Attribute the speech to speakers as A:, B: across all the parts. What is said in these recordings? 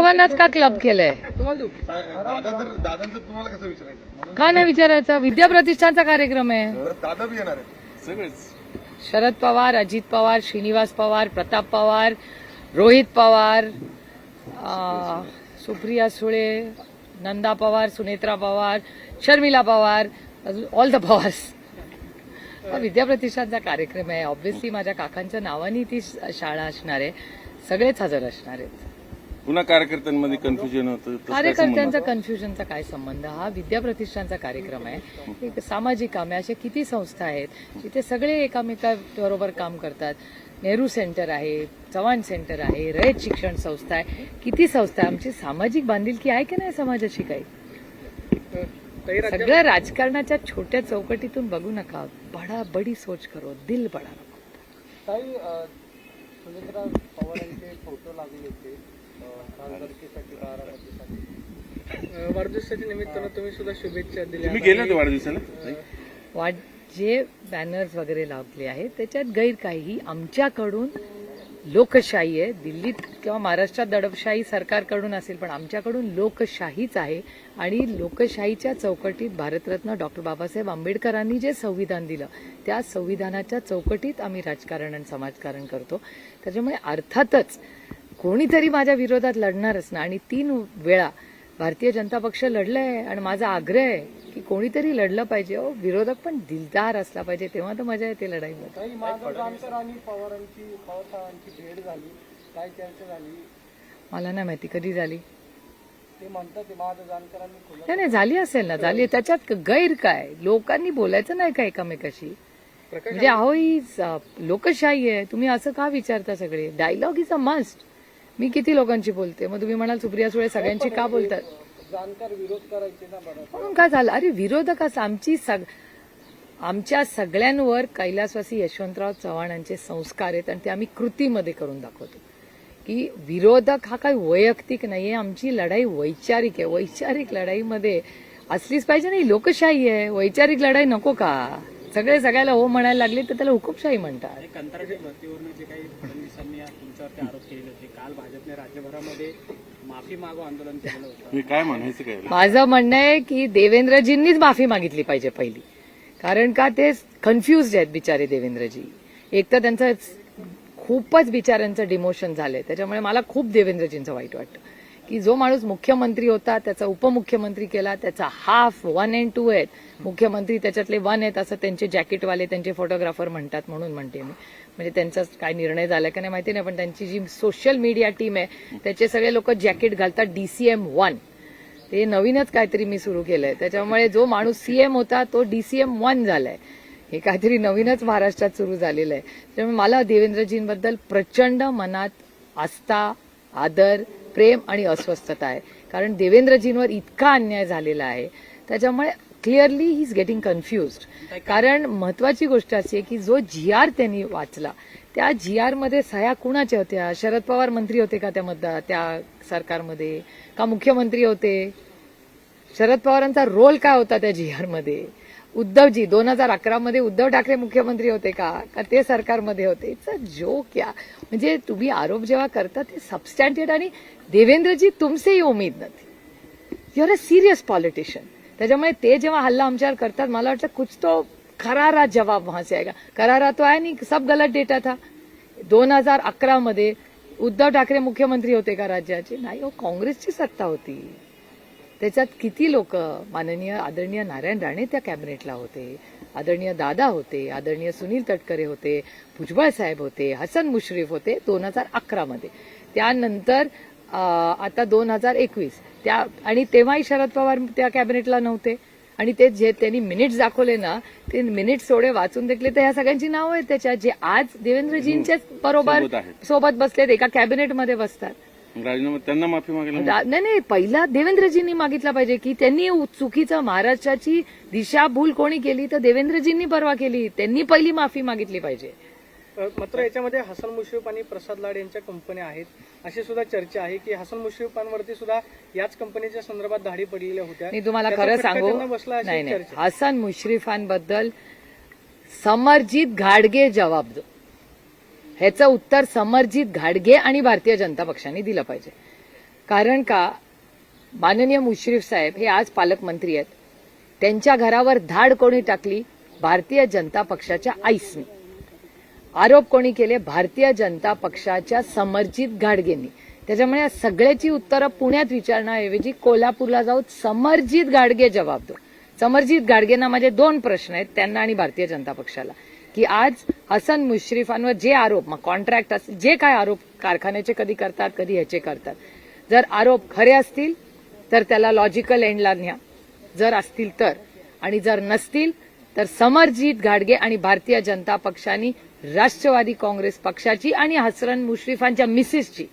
A: सर्वांनाच का क्लब केलंय?
B: दादांचं तुम्हाला कसं विचारायचं?
A: का नाही विचारायचं? विद्या प्रतिष्ठानचा कार्यक्रम आहे.
B: दादा बी येणार आहे सगळेच.
A: Sharad Pawar, Ajit Pawar, Shrinivas Pawar, Pratap Pawar, Rohit Pawar, Supriya Sule, Nanda Pawar, Sunetra Pawar, Sharmila Pawar, all the Pawars. विद्या प्रतिष्ठानचा कार्यक्रम आहे. ऑब्व्हियसली माझ्या काकांच्या नावाने ती शाळा असणार आहे. सगळेच हजर असणार आहेत.
C: पुन्हा कार्यकर्त्यांमध्ये कन्फ्युजन होतं.
A: कार्यकर्त्यांचा कन्फ्युजनचा काय संबंध? हा विद्या प्रतिष्ठानचा कार्यक्रम आहे. एक सामाजिक काम आहे. अशा किती संस्था आहेत जिथे सगळे एकामेकाबरोबर काम करतात. नेहरू सेंटर आहे, चव्हाण सेंटर आहे, रयत शिक्षण संस्था आहे, किती संस्था आहे. आमची सामाजिक बांधिलकी आहे की नाही समाजाची? काही सगळं राजकारणाच्या छोट्या चौकटीतून बघू नका. बडा बडी सोच करो, दिल बडा नको.
D: सुनेत्रा पवारांचे फोटो लागले होते खासदारकीसाठी बारामतीसाठी. वाढदिवसाच्या निमित्तानं तुम्ही सुद्धा शुभेच्छा दिल्या.
C: तुम्ही गेले होते वाढदिवसाला?
A: जे बॅनर्स वगैरे लावले आहेत त्याच्यात गैर काही. आमच्याकडून लोकशाही आहे. दिल्लीत किंवा महाराष्ट्रात दडपशाही सरकारकडून असेल, पण आमच्याकडून लोकशाहीच आहे. आणि लोकशाहीच्या चौकटीत भारतरत्न डॉक्टर बाबासाहेब आंबेडकरांनी जे संविधान दिलं त्या संविधानाच्या चौकटीत आम्ही राजकारण आणि समाजकारण करतो. त्याच्यामुळे अर्थातच कोणीतरी माझ्या विरोधात लढणारच ना. आणि 3 वेळा भारतीय जनता पक्ष लढलाय आणि माझा आग्रह आहे की कोणीतरी लढलं पाहिजे. विरोधक पण दिलदार असला पाहिजे, तेव्हा तर मजा येते लढाईमध्ये.
D: जानकर आणि पवारांची भेट झाली, काय चर्चा झाली
A: मला नाही माहिती कधी झाली.
D: ते म्हणतात जानकरांनी
A: नाही झाली असेल ना. झाली. त्याच्यात गैर काय? लोकांनी बोलायचं नाही का एकामेकाशी? म्हणजे अहो ही लोकशाही आहे. तुम्ही असं का विचारता? सगळे डायलॉग इज अ मस्ट. मी किती लोकांची बोलते, मग तुम्ही म्हणाल सुप्रिया सुळे सगळ्यांची का बोलतात?
D: जानकर विरोध करायचे ना बरं.
A: म्हणून काय झालं? अरे विरोधक असं आमच्या सगळ्यांवर कैलासवासी यशवंतराव चव्हाणांचे संस्कार आहेत आणि ते आम्ही कृतीमध्ये करून दाखवतो की विरोधक हा काही वैयक्तिक नाहीये. आमची लढाई वैचारिक आहे. वैचारिक लढाईमध्ये असलीच पाहिजे. नाही लोकशाही आहे. वैचारिक लढाई नको का? सगळे सगळ्याला हो म्हणायला लागले तर त्याला हुकुमशाही म्हणतात.
E: कंत्राटी भरतीवरनं जे काही फडणवीसांनी तुमच्यावरती आरोप केले होते, काल भाजपने राज्यभरामध्ये माफी मागो आंदोलन केलं होतं.
C: मी काय म्हणायचं काय?
A: माझं म्हणणं आहे की देवेंद्रजींनीच माफी मागितली पाहिजे पहिली. कारण का ते कन्फ्युज्ड आहेत बिचारे देवेंद्रजी. एक तर त्यांचं खूपच बिचाऱ्यांचं डिमोशन झालंय. त्याच्यामुळे मला खूप देवेंद्रजींचं वाईट वाटतं की जो माणूस मुख्यमंत्री होता त्याचा उपमुख्यमंत्री केला. त्याचा हाफ 1 and 2 आहेत. मुख्यमंत्री त्याच्यातले 1 आहेत असं त्यांचे जॅकेटवाले त्यांचे फोटोग्राफर म्हणतात. म्हणून म्हणते मी. म्हणजे त्यांचा काय निर्णय झाला का नाही माहिती नाही, पण त्यांची जी सोशल मीडिया टीम आहे त्याचे सगळे लोक जॅकेट घालतात DCM 1. ते नवीनच काहीतरी मी सुरू केलंय. त्याच्यामुळे जो माणूस CM होता तो DCM 1 झालाय. हे काहीतरी नवीनच महाराष्ट्रात सुरू झालेलं आहे. त्यामुळे मला देवेंद्रजींबद्दल प्रचंड मनात आस्था, आदर, प्रेम आणि अस्वस्थता आहे. कारण देवेंद्रजींवर इतका अन्याय झालेला आहे. त्याच्यामुळे clearly he is getting confused. कारण महत्वाची गोष्ट अशी आहे की जो GR त्यांनी वाचला त्या GR मध्ये सह्या कुणाच्या होत्या? शरद पवार मंत्री होते का त्या सरकारमध्ये? का मुख्यमंत्री होते? शरद पवारांचा रोल काय होता त्या GR मध्ये? उद्धवजी 2011 मध्ये उद्धव ठाकरे मुख्यमंत्री होते का ते सरकारमध्ये होते? इट्स अ जोक या. म्हणजे तुम्ही आरोप जेव्हा करता ते सबस्टँटेड. आणि देवेंद्रजी तुमसे ही उमेद नव्हती. You are a serious politician. त्याच्यामुळे ते जेव्हा हल्ला आमच्यावर करतात मला वाटतं कुछ तो करारा जवाब वहां से आएगा. करारा तो आहे नाही, सब गलत डेटा था. 2011 मध्ये उद्धव ठाकरे मुख्यमंत्री होते का राज्याचे? नाही हो, काँग्रेसची सत्ता होती. त्याच्यात किती लोक? माननीय आदरणीय नारायण राणे त्या कॅबिनेटला होते, आदरणीय दादा होते, आदरणीय सुनील तटकरे होते, भुजबळ साहेब होते, हसन मुश्रीफ होते 2011 मध्ये. त्यानंतर आता 2021 आणि तेव्हाही शरद पवार त्या कॅबिनेटला नव्हते. आणि ते जे त्यांनी मिनिट्स दाखवले ना ते मिनिट्स थोडे वाचून देखले तर ह्या सगळ्यांची नावं आहेत त्याच्यात जे आज देवेंद्रजींच्याच बरोबर सोबत बसलेत, एका कॅबिनेटमध्ये बसतात.
C: राजीनामा त्यांना माफी मागायला
A: नाही पहिला देवेंद्रजींनी मागितला पाहिजे की त्यांनी चुकीचं महाराष्ट्राची दिशाभूल कोणी केली तर देवेंद्रजींनी परवा केली. त्यांनी पहिली माफी मागितली पाहिजे.
D: मात्र याच्यामध्ये हसन मुश्रीफ आणि प्रसाद लाड यांच्या कंपन्या आहेत अशी सुद्धा चर्चा आहे की हसन मुश्रीफांवरती सुद्धा याच कंपनीच्या संदर्भात धाडी पडलेल्या होत्या.
A: मी तुम्हाला खरं सांगू, नाही हसन मुश्रीफांबद्दल समरजित घाडगे जबाब दो. ह्याचं उत्तर समरजित घाडगे आणि भारतीय जनता पक्षाने दिलं पाहिजे. कारण का माननीय मुश्रीफ साहेब हे आज पालकमंत्री आहेत. त्यांच्या घरावर धाड कोणी टाकली? भारतीय जनता पक्षाच्या आईसनी. आरोप कोणी केले? भारतीय जनता पक्षाच्या समर्जित घाडगेंनी. त्याच्यामुळे या सगळ्याची उत्तरं पुण्यात विचारण्याऐवजी कोल्हापूरला जाऊन समर्जित घाडगे जबाब दो. समर्जित घाडगेंना माझे 2 प्रश्न आहेत, त्यांना आणि भारतीय जनता पक्षाला, की आज हसन मुश्रीफांवर जे आरोप, मग कॉन्ट्रॅक्ट असतील, जे काय आरोप कारखान्याचे कधी करतात कधी ह्याचे करतात, जर आरोप खरे असतील तर त्याला लॉजिकल एंडला न्या, जर असतील तर, आणि जर नसतील तर समरजित घाडगे आणि भारतीय जनता पक्षाने राष्ट्रवादी काँग्रेस पक्षाची आणि हसन मुश्रीफांच्या मिसेसची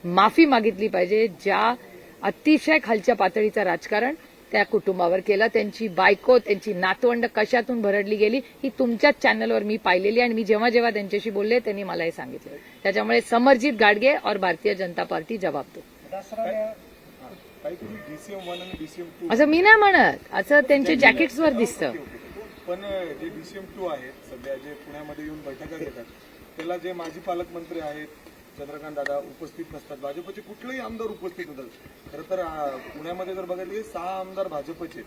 A: माफी मागितली पाहिजे. ज्या अतिशय खालच्या पातळीचं राजकारण त्या कुटुंबावर केलं, त्यांची बायको, त्यांची नातवंड कशातून भरडली गेली ही तुमच्याच चॅनलवर मी पाहिलेली, आणि मी जेव्हा जेव्हा त्यांच्याशी बोलले त्यांनी मला हे सांगितलं. त्याच्यामुळे समरजित घाडगे और भारतीय जनता पार्टी जबाब दो.
B: काहीतरी DCM 1 आणि DCM 2
A: असं मी नाही म्हणत, असं त्यांच्या जॅकेट्सवर दिसतं.
B: पण जे DCM 2 आहेत सध्या जे पुण्यामध्ये येऊन बैठका घेतात त्याला जे माजी पालकमंत्री आहेत चंद्रकांत दादा उपस्थित नसतात, भाजपचे कुठलेही आमदार उपस्थित नसतात. खरं तर पुण्यामध्ये जर बघितले 6 आमदार भाजपचे,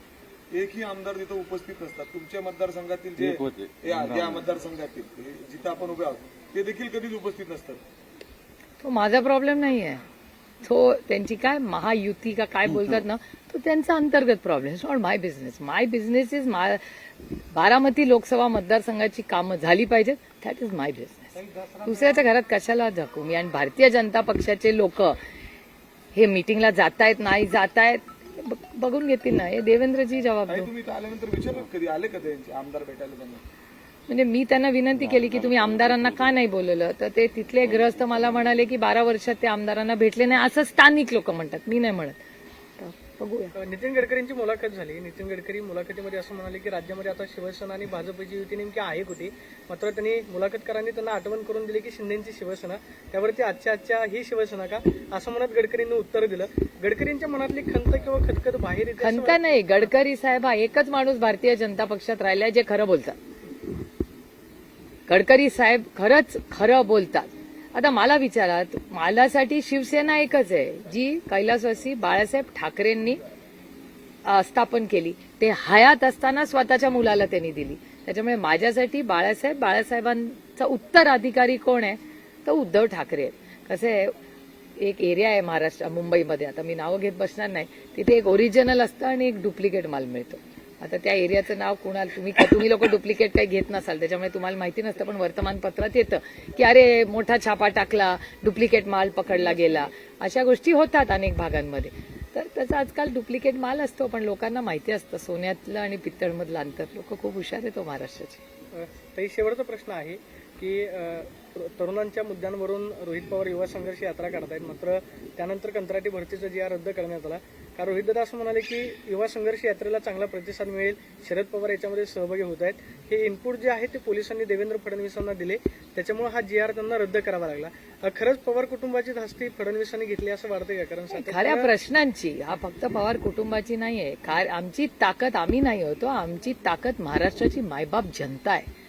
B: एकही आमदार तिथं उपस्थित नसतात. तुमच्या मतदारसंघातील जे या मतदारसंघातील जिथं आपण उभे आहोत ते देखील कधीच उपस्थित नसतात.
A: तो माझा प्रॉब्लेम नाहीये, तो त्यांची काय महायुती का काय बोलतात ना, तो त्यांचा अंतर्गत problem. It's not my business. My business is Baramati Lok Sabha मतदारसंघाची कामं झाली पाहिजेत. That is my business. दुसऱ्याच्या घरात कशाला झाकू मी? आणि भारतीय जनता पक्षाचे लोक हे मीटिंगला जातायत नाही जातायत बघून घेतील ना, हे देवेंद्रजी जबाब देऊ.
B: तुम्ही इथं आल्यानंतर विचारलं कधी आले का त्यांचे आमदार भेटायला त्यांना?
A: म्हणजे मी त्यांना विनंती केली की तुम्ही आमदारांना का नाही बोलवलं, तर ते तिथले ग्रस्त मला म्हणाले की 12 वर्षात ते आमदारांना भेटले नाही, असं स्थानिक लोक म्हणतात, मी नाही म्हणत. तर बघूया.
D: नितीन गडकरींची मुलाखत झाली. नितीन गडकरी मुलाखतीमध्ये असं म्हणाले की राज्यामध्ये आता शिवसेना आणि भाजपची युती नेमकी आहे कुठे. मात्र त्यांनी मुलाखतकारांनी त्यांना आठवण करून दिली की शिंदेची शिवसेना, त्यावरती आजच्या ही शिवसेना का असं म्हणत गडकरींनी उत्तर दिलं. गडकरींच्या मनातली खंत किंवा खतखत बाहेर येते.
A: खंत नाही, गडकरी साहेब हा एकच माणूस भारतीय जनता पक्षात राहिलाय जे खरं बोलतात. गडकरी साहेब खरंच खरं बोलतात. आता मला विचारा, माझ्यासाठी शिवसेना एकच आहे जी कैलासवासी बाळासाहेब ठाकरेंनी स्थापन केली. ते हयात असताना स्वतःच्या मुलाला त्यांनी दिली. त्याच्यामुळे माझ्यासाठी बाळासाहेबांचा उत्तराधिकारी कोण आहे, तर उद्धव ठाकरे आहेत. कसं आहे, एक एरिया आहे महाराष्ट्र मुंबईमध्ये, आता मी नावं घेत बसणार नाही, तिथे एक ओरिजिनल असतं आणि एक डुप्लिकेट माल मिळतो. आता त्या एरियाचं नाव कुणाला, तुम्ही लोक डुप्लिकेट काही घेत नसाल त्याच्यामुळे तुम्हाला माहिती नसतं, पण वर्तमानपत्रात येतं की अरे मोठा छापा टाकला, डुप्लिकेट माल पकडला गेला. अशा गोष्टी होतात अनेक भागांमध्ये. तर त्याचा आजकाल डुप्लिकेट माल असतो, पण लोकांना माहिती असतं सोन्यातलं आणि पित्तळमधलं अंतर. लोक खूप हुशार आहेत महाराष्ट्राचे.
D: ताई, शेवटचा प्रश्न आहे की तरुणांच्या मुद्द्यांवरून रोहित पवार युवा संघर्ष यात्रा काढतायत, मात्र त्यानंतर कंत्राटी भरतीचा जी रद्द करण्यात आला. कारण रोहित दादा असं म्हणाले की युवा संघर्ष यात्रेला चांगला प्रतिसाद मिळेल, शरद पवार याच्यामध्ये सहभागी होत आहेत. हे इनपुट जे आहे ते पोलिसांनी देवेंद्र फडणवीसांना दिले, त्याच्यामुळे हा GR त्यांना रद्द करावा लागला. खरंच पवार कुटुंबाची धास्ती फडणवीसांनी घेतली असं वाटतंय का? कारण
A: खऱ्या प्रश्नांची, हा फक्त पवार कुटुंबाची नाहीये. आमची ताकद आम्ही नाही होतो, आमची ताकद महाराष्ट्राची मायबाप जनता आहे.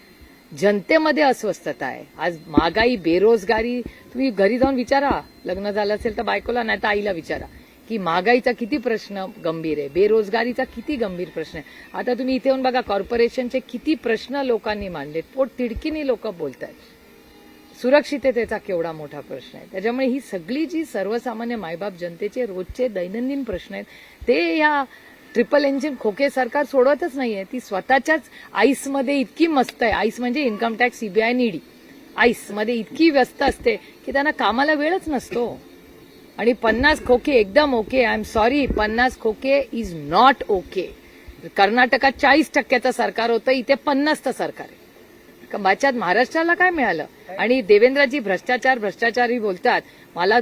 A: जनतेमध्ये अस्वस्थता आहे. आज महागाई, बेरोजगारी, तुम्ही घरी जाऊन विचारा, लग्न झालं असेल तर बायकोला नाही तर आईला विचारा की महागाईचा किती प्रश्न गंभीर आहे, बेरोजगारीचा किती गंभीर प्रश्न आहे. आता तुम्ही इथे येऊन बघा, कॉर्पोरेशनचे किती प्रश्न लोकांनी मांडलेत, पोट तिडकीने लोक बोलतात. सुरक्षिततेचा केवढा मोठा प्रश्न आहे. त्याच्यामुळे ही सगळी जी सर्वसामान्य मायबाप जनतेचे रोजचे दैनंदिन प्रश्न आहेत, ते या ट्रिपल इंजिन खोके सरकार सोडवतच नाहीये. ती स्वतःच्याच आईसमध्ये इतकी मस्त आहे. आईस म्हणजे इन्कम टॅक्स, CBI आणि ED. आईसमध्ये इतकी व्यस्त असते की त्यांना कामाला वेळच नसतो. आणि 50 खोके एकदम ओके. आय एम सॉरी, 50 खोके इज नॉट ओके. कर्नाटकात 40% सरकार होतं, इथे 50चं सरकार आहे. बच्यात महाराष्ट्राला काय मिळालं? आणि देवेंद्रजी भ्रष्टाचारी बोलतात. मला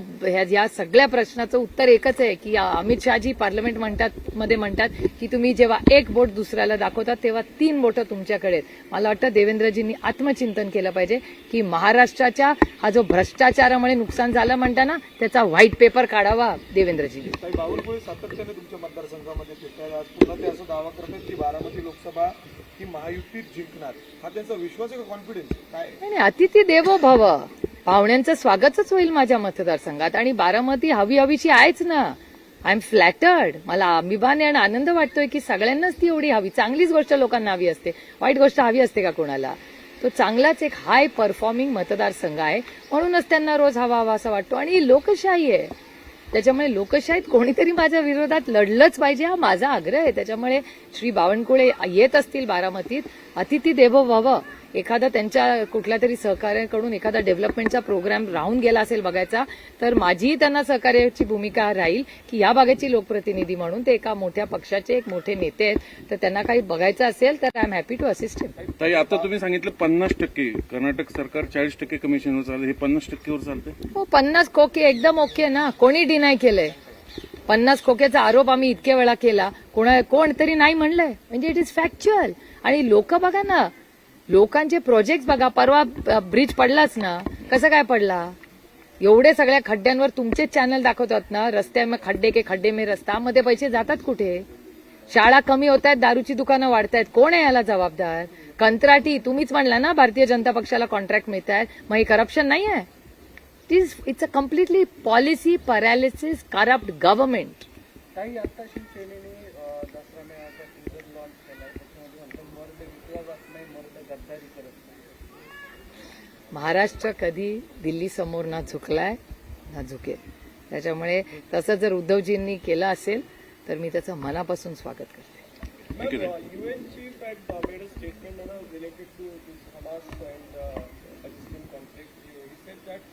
A: या सगळ्या प्रश्नाचं उत्तर एकच आहे की अमित शहाजी पार्लमेंट म्हणतात की तुम्ही जेव्हा एक बोट दुसऱ्याला दाखवतात तेव्हा 3 बोटं तुमच्याकडे आहेत. मला वाटतं देवेंद्रजींनी आत्मचिंतन केलं पाहिजे की महाराष्ट्राच्या हा जो भ्रष्टाचारामुळे नुकसान झालं म्हणता ना, त्याचा व्हाईट पेपर काढावा देवेंद्रजींनी.
B: बावनकुळे सातत्याने तुमच्या मतदारसंघामध्ये फिरतात. आज पुन्हा ते असं दावा करतात की बारामती लोकसभा ही महायुतीत जिंकणार. हा त्यांचा विश्वास आहे का, कॉन्फिडन्स काय?
A: नाही, अतिथी देवो भव. पाहुण्यांचं स्वागतच होईल माझ्या मतदारसंघात आणि बारामती हवीशी आहेच ना. I am flattered. मला अभिमान आणि आनंद वाटतोय की सगळ्यांनाच ती एवढी हवी. चांगलीच गोष्ट लोकांना हवी असते, वाईट गोष्ट हवी असते का कोणाला. तो चांगलाच एक हाय परफॉर्मिंग मतदारसंघ आहे, म्हणूनच त्यांना रोज हवा असं वाटतो. आणि ही लोकशाही आहे, त्याच्यामुळे लोकशाहीत कोणीतरी माझ्या विरोधात लढलंच पाहिजे, हा माझा आग्रह आहे. त्याच्यामुळे श्री बावनकुळे येत असतील बारामतीत, अतिथी देवो भव, एखादा त्यांच्या कुठल्या तरी सहकार्याकडून एखादा डेव्हलपमेंटचा प्रोग्राम राहून गेला असेल बघायचा, तर माझीही त्यांना सहकार्याची भूमिका राहील की या भागाची लोकप्रतिनिधी म्हणून ते एका मोठ्या पक्षाचे एक मोठे नेते आहेत, तर त्यांना काही बघायचं असेल तर I am happy to assist him.
C: ताई, आता तुम्ही सांगितलं 50%, कर्नाटक सरकार 40% कमिशनवर चाललं, हे 50%वर चालतंय?
A: हो, 50 खोके एकदम ओके ना. कोणी डिनाय केलंय? 50 खोक्याचा आरोप आम्ही इतक्या वेळा केला, कोण तरी नाही म्हणलंय, म्हणजे इट इज फॅक्च्युअल. आणि लोक बघा ना, लोकांचे प्रोजेक्ट बघा. परवा ब्रिज पडलाच ना, कसं काय पडला? एवढे सगळ्या खड्ड्यांवर तुमचेच चॅनल दाखवतात ना, रस्त्यामध्ये खड्डे के खड्डे में रस्ता, मध्ये पैसे जातात कुठे? शाळा कमी होत आहेत, दारूची दुकानं वाढत आहेत, कोण आहे याला जबाबदार? कंत्राटी, तुम्हीच म्हणला ना भारतीय जनता पक्षाला कॉन्ट्रॅक्ट मिळत आहेत, मग हे करप्शन नाही आहे? It's a completely policy paralysis, corrupt government.
D: काही आता शिवसेनेने दसरा मेळाव्याचा टीजर लॉन्च केलाय, त्याच्यामध्ये म्हणतात मर्द विश्वास नाही, मर्द गद्दारी करत नाही.
A: महाराष्ट्र कधी दिल्ली समोर ना झुकलाय ना झुकेल. त्याच्यामुळे तसं जर उद्धवजींनी केलं असेल तर मी त्याचं मनापासून स्वागत करते.
D: UN chief had made a statement related to this Hamas and Palestinian conflict. He said that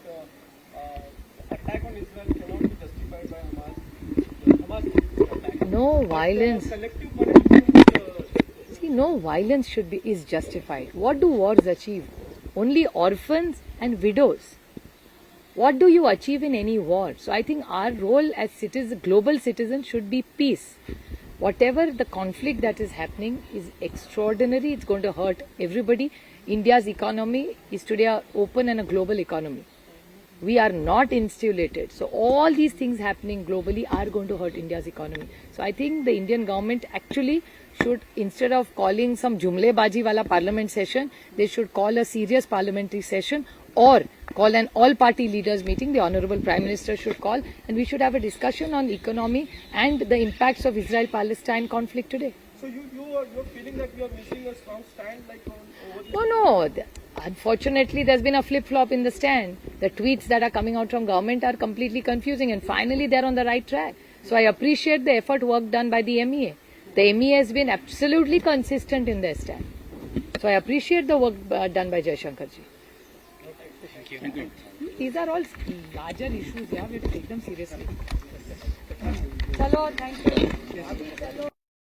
D: attack on Israel cannot be justified by Hamas. Hamas attack.
A: No violence.
D: Collective punishment.
A: See, no violence is justified. What do wars achieve? Only orphans and widows. What do you achieve in any war? So I think our role as global citizens should be peace. Whatever the conflict that is happening is extraordinary. It's going to hurt everybody. India's economy is today an open and a global economy. We are not insulated. So all these things happening globally are going to hurt India's economy. So I think the Indian government actually should, instead of calling some jumlebaji wala parliament session, they should call a serious parliamentary session or call an all-party leaders meeting. The Honorable Prime Minister should call, and we should have a discussion on economy and the impacts of Israel-Palestine conflict today.
D: So you're feeling that we are missing a strong stand like over this?
A: No. Unfortunately, there's been a flip-flop in the stand. The tweets that are coming out from government are completely confusing, and finally they're on the right track. So I appreciate the work done by the MEA. The MEA has been absolutely consistent in their stand. So I appreciate the work done by Jaishankarji.
C: Thank you.
A: These are all larger issues. Yeah, we have to take them seriously. Chalo, thank you.